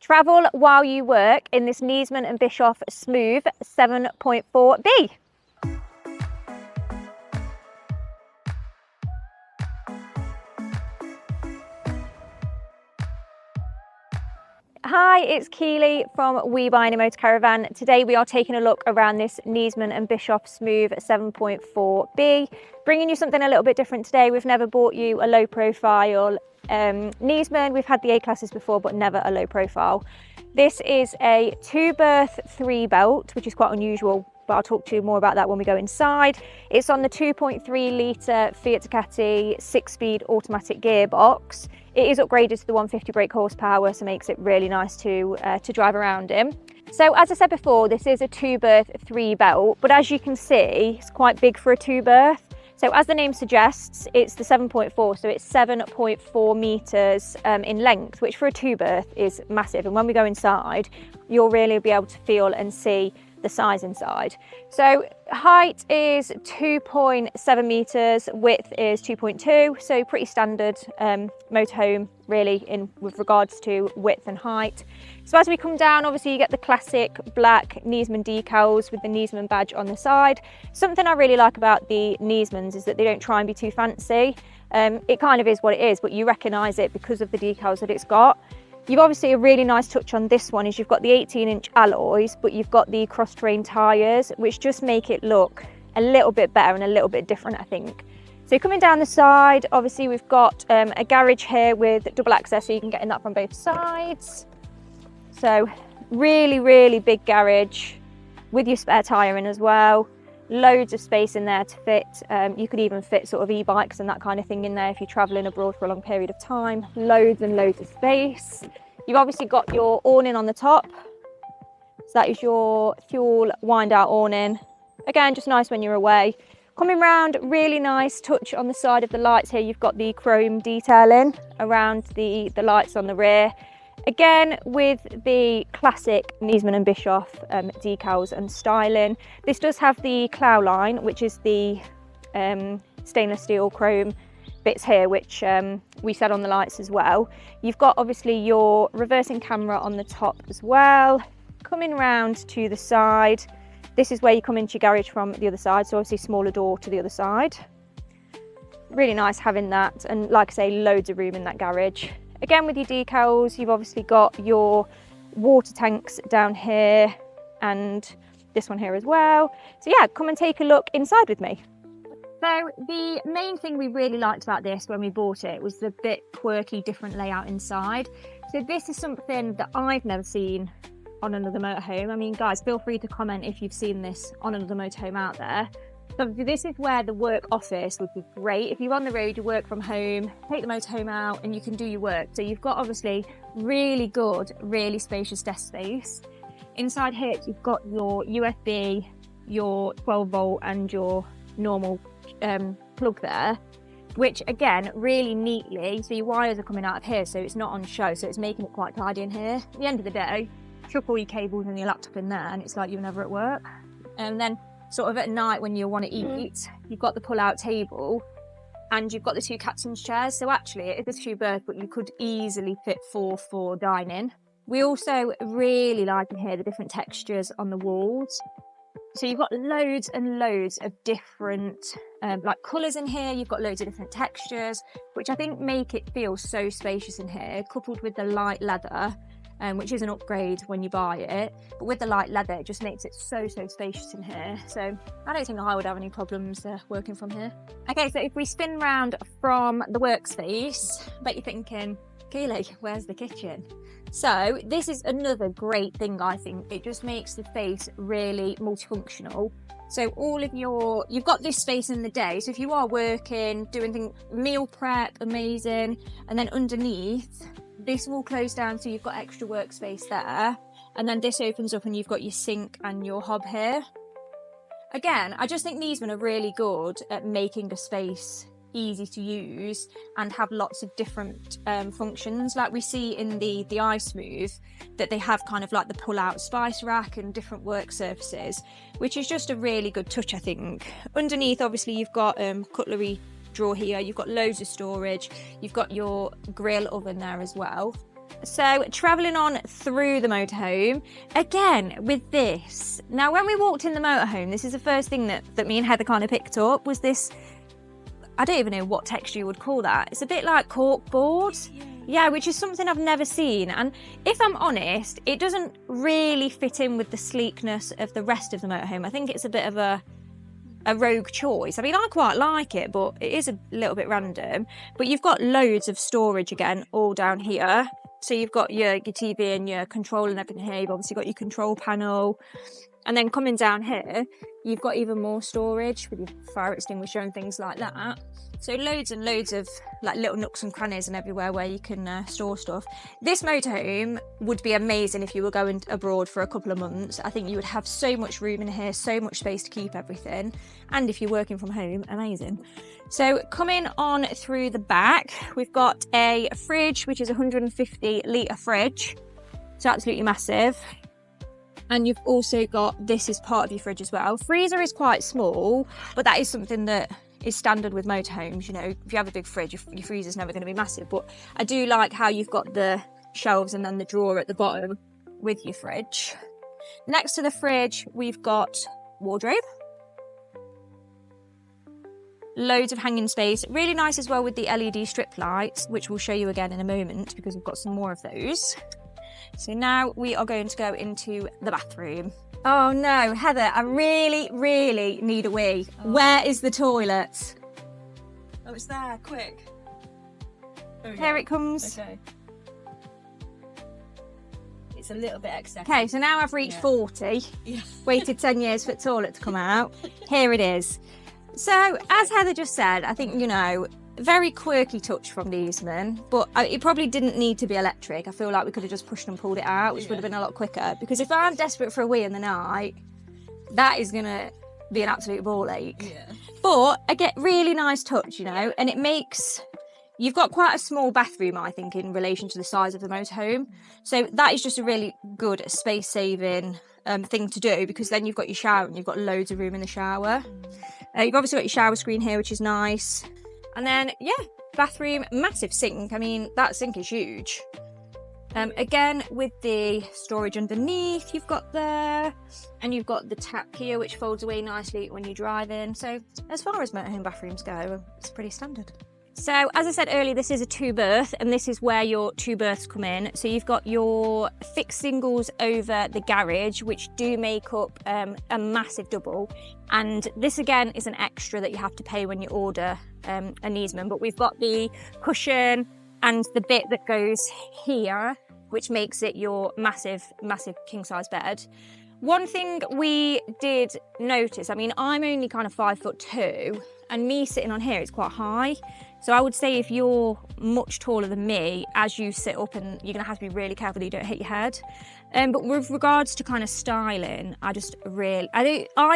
Travel while you work in this Niesmann Bischoff Smove 7.4B. Hi, it's Keeley from We Buy Any Motor Caravan. Today we are taking a look around this Niesmann Bischoff Smove 7.4B, bringing you something a little bit different today. We've never bought you a low profile Niesmann. We've had the A classes before, but never a low profile. This is a 2-berth 3-belt, which is quite unusual, but I'll talk to you more about that when we go inside. It's on the 2.3 litre Fiat Ducati 6-speed automatic gearbox. It is upgraded to the 150 brake horsepower, so makes it really nice to drive around in. So as I said before, this is a 2-berth 3-belt, but as you can see, it's quite big for a 2-berth. So as the name suggests, it's the 7.4, so it's 7.4 metres in length, which for a 2-berth is massive. And when we go inside, you'll really be able to feel and see the size inside. So height is 2.7 metres, width is 2.2, so pretty standard motorhome really with regards to width and height. So as we come down, obviously you get the classic black Niesmann decals with the Niesmann badge on the side. Something I really like about the Niesmanns is that they don't try and be too fancy. It kind of is what it is, but you recognise it because of the decals that it's got. You've obviously a really nice touch on this one is you've got the 18-inch alloys, but you've got the cross-terrain tyres, which just make it look a little bit better and a little bit different, I think. So coming down the side, obviously we've got a garage here with double access, so you can get in that from both sides. So really, really big garage with your spare tyre in as well. Loads of space in there to fit. You could even fit sort of e-bikes and that kind of thing in there if you're travelling abroad for a long period of time. Loads and loads of space. You've obviously got your awning on the top. So that is your fuel wind out awning. Again, just nice when you're away. Coming round, really nice touch on the side of the lights here. You've got the chrome detailing around the lights on the rear. Again, with the classic Niesmann Bischoff decals and styling. This does have the clow line, which is the stainless steel chrome bits here, which we set on the lights as well. You've got obviously your reversing camera on the top as well. Coming round to the side, this is where you come into your garage from the other side, so obviously smaller door to the other side. Really nice having that, and like I say, loads of room in that garage. Again, with your decals, you've obviously got your water tanks down here and this one here as well. So yeah, come and take a look inside with me. So the main thing we really liked about this when we bought it was the bit quirky, different layout inside. So this is something that I've never seen on another motorhome. I mean, guys, feel free to comment if you've seen this on another motorhome out there. So this is where the work office would be great. If you're on the road, you work from home, take the motorhome out and you can do your work. So you've got obviously really good, really spacious desk space. Inside here, you've got your USB, your 12 volt and your normal plug there, which again, really neatly, so your wires are coming out of here, so it's not on show, so it's making it quite tidy in here. At the end of the day, chuck all your cables and your laptop in there and it's like you're never at work. And then sort of at night when you want to eat, you've got the pull-out table and you've got the 2 captain's chairs. So actually it is a 2-berth, but you could easily fit 4 for dining. We also really like in here the different textures on the walls. So you've got loads and loads of different like colours in here. You've got loads of different textures, which I think make it feel so spacious in here, coupled with the light leather. Which is an upgrade when you buy it, but with the light leather it just makes it so spacious in here. So I don't think I would have any problems working from here. Okay, so if we spin round from the workspace, I bet you're thinking, Keeley, where's the kitchen? So this is another great thing, I think. It just makes the space really multifunctional. So all of you've got this space in the day, so if you are working, doing things, meal prep, amazing, and then underneath this will close down, so you've got extra workspace there, and then this opens up and you've got your sink and your hob here. Again, I just think Niesmann are really good at making the space easy to use and have lots of different functions, like we see in the iSmove, that they have kind of like the pull-out spice rack and different work surfaces, which is just a really good touch, I think. Underneath, obviously, you've got cutlery drawer here, you've got loads of storage, you've got your grill oven there as well. So travelling on through the motorhome, again with this. Now when we walked in the motorhome, this is the first thing that me and Heather kind of picked up, was this, I don't even know what texture you would call that. It's a bit like corkboard. Yeah, which is something I've never seen. And if I'm honest, it doesn't really fit in with the sleekness of the rest of the motorhome. I think it's a bit of a rogue choice. I mean, I quite like it, but it is a little bit random. But you've got loads of storage again, all down here. So you've got your TV and your control and everything here. You've obviously got your control panel. And then coming down here, you've got even more storage with your fire extinguisher and things like that. So loads and loads of like little nooks and crannies and everywhere where you can store stuff. This motorhome would be amazing if you were going abroad for a couple of months. I think you would have so much room in here, so much space to keep everything. And if you're working from home, amazing. So coming on through the back, we've got a fridge, which is a 150 litre fridge. So absolutely massive. And you've also got, this is part of your fridge as well. Freezer is quite small, but that is something that is standard with motorhomes. You know, if you have a big fridge, your freezer's never going to be massive. But I do like how you've got the shelves and then the drawer at the bottom with your fridge. Next to the fridge, we've got wardrobe. Loads of hanging space. Really nice as well with the LED strip lights, which we'll show you again in a moment because we've got some more of those. So now we are going to go into the bathroom. Oh no, Heather, I really need a wee. Oh. Where is the toilet? Oh, it's there, quick. Here it comes. Okay. It's a little bit excessive. Okay, so now I've reached 40. Yeah. Waited 10 years for the toilet to come out. Here it is. So, as Heather just said, I think, you know, very quirky touch from Niesmann, but it probably didn't need to be electric. I feel like we could have just pushed and pulled it out, which would have been a lot quicker. Because if I'm desperate for a wee in the night, that is going to be an absolute ball ache. Yeah. But I get really nice touch, you know, and it makes... You've got quite a small bathroom, I think, in relation to the size of the motorhome. So that is just a really good space-saving thing to do, because then you've got your shower and you've got loads of room in the shower. You've obviously got your shower screen here, which is nice. And then, yeah, bathroom, massive sink. I mean, that sink is huge. Again, with the storage underneath, you've got there. And you've got the tap here, which folds away nicely when you're driving. So as far as motorhome bathrooms go, it's pretty standard. So, as I said earlier, this is a 2-berth, and this is where your 2 berths come in. So you've got your fixed singles over the garage, which do make up a massive double. And this, again, is an extra that you have to pay when you order a Niesmann. But we've got the cushion and the bit that goes here, which makes it your massive king-size bed. One thing we did notice, I mean, I'm only kind of 5'2", and me sitting on here is quite high. So I would say if you're much taller than me, as you sit up, and you're gonna have to be really careful that you don't hit your head. But with regards to kind of styling, I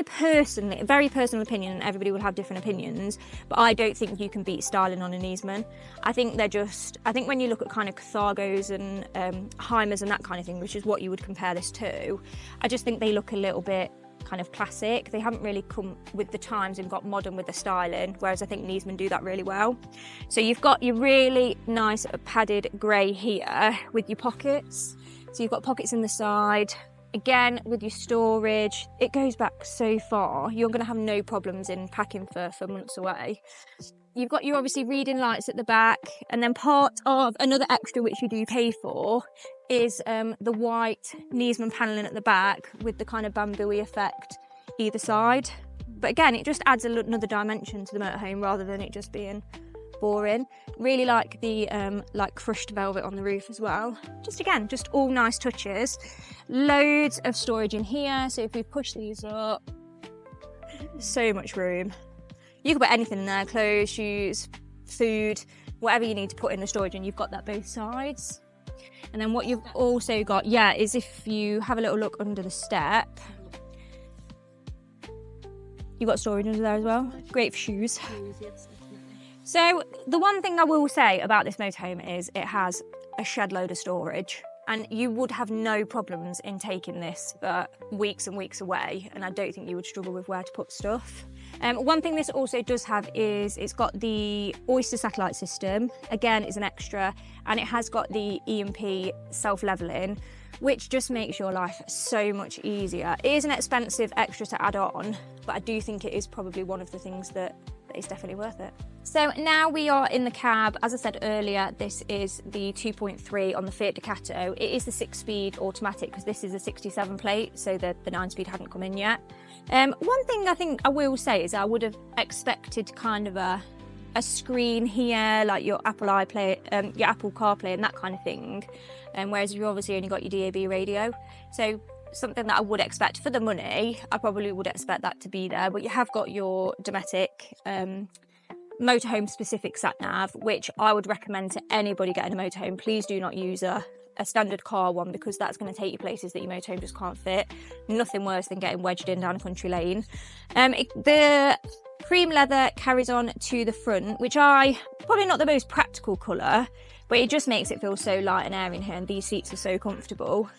personally, very personal opinion, and everybody will have different opinions, but I don't think you can beat styling on a Niesmann. I think when you look at kind of Carthagos and Heimers and that kind of thing, which is what you would compare this to, I just think they look a little bit kind of classic. They haven't really come with the times and got modern with the styling, whereas I think Niesmann do that really well. So you've got your really nice padded grey here with your pockets. So you've got pockets in the side. Again, with your storage, it goes back so far. You're going to have no problems in packing for months away. You've got your obviously reading lights at the back, and then part of another extra which you do pay for is the white Niesmann panelling at the back with the kind of bamboo-y effect either side. But again, it just adds another dimension to the motorhome rather than it just being boring. Really like the like crushed velvet on the roof as well. Just all nice touches. Loads of storage in here. So if we push these up, so much room. You can put anything in there, clothes, shoes, food, whatever you need to put in the storage, and you've got that both sides. And then what you've also got, is if you have a little look under the step, you've got storage under there as well. Great for shoes. So the one thing I will say about this motorhome is it has a shed load of storage. and you would have no problems in taking this for weeks and weeks away, and I don't think you would struggle with where to put stuff. One thing this also does have is it's got the Oyster satellite system, again is an extra, and it has got the EMP self-leveling, which just makes your life so much easier. It is an expensive extra to add on, but I do think it is probably one of the things that is definitely worth it. So now we are in the cab. As I said earlier, this is the 2.3 on the Fiat Ducato. It is the 6-speed automatic because this is a 67 plate, so the 9-speed hadn't come in yet. One thing I think I will say is I would have expected kind of a screen here, like your Apple iPlay, your Apple CarPlay and that kind of thing, whereas you've obviously only got your DAB radio. So something that I would expect for the money, I probably would expect that to be there, but you have got your Dometic motorhome specific sat nav, which I would recommend to anybody getting a motorhome. Please do not use a standard car one, because that's going to take you places that your motorhome just can't fit. Nothing worse than getting wedged in down a country lane. The cream leather carries on to the front, which probably not the most practical colour, but it just makes it feel so light and airy in here, and these seats are so comfortable.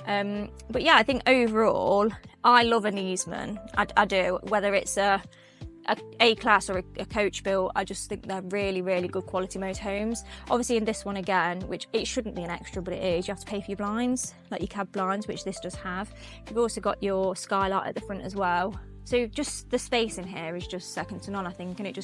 But yeah, I think overall I love a Niesmann. I do, whether it's a class or a coach built. I just think they're really, really good quality motorhomes. Obviously in this one again, which it shouldn't be an extra, but it is, you have to pay for your blinds, like your cab blinds, which this does have. You've also got your skylight at the front as well. So just the space in here is just second to none, I think, and it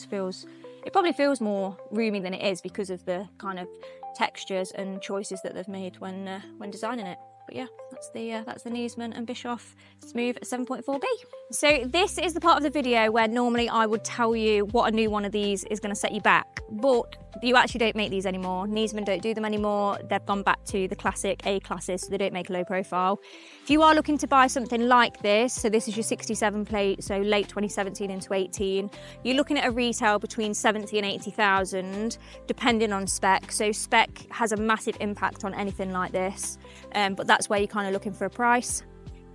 probably feels more roomy than it is because of the kind of textures and choices that they've made when designing it. But yeah, that's the Niesmann Bischoff Smove 7.4B. So this is the part of the video where normally I would tell you what a new one of these is going to set you back, but you actually don't make these anymore. Niesmann don't do them anymore. They've gone back to the classic A classes, so they don't make a low profile. If you are looking to buy something like this, so this is your 67 plate, so late 2017 into 18, you're looking at a retail between 70 and 80,000, depending on spec. So spec has a massive impact on anything like this, but that's where you're kind of looking for a price.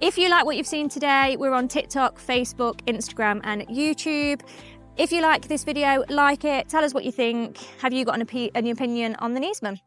If you like what you've seen today, we're on TikTok, Facebook, Instagram and YouTube. If you like this video, like it, tell us what you think. Have you got any opinion on the Niesmann?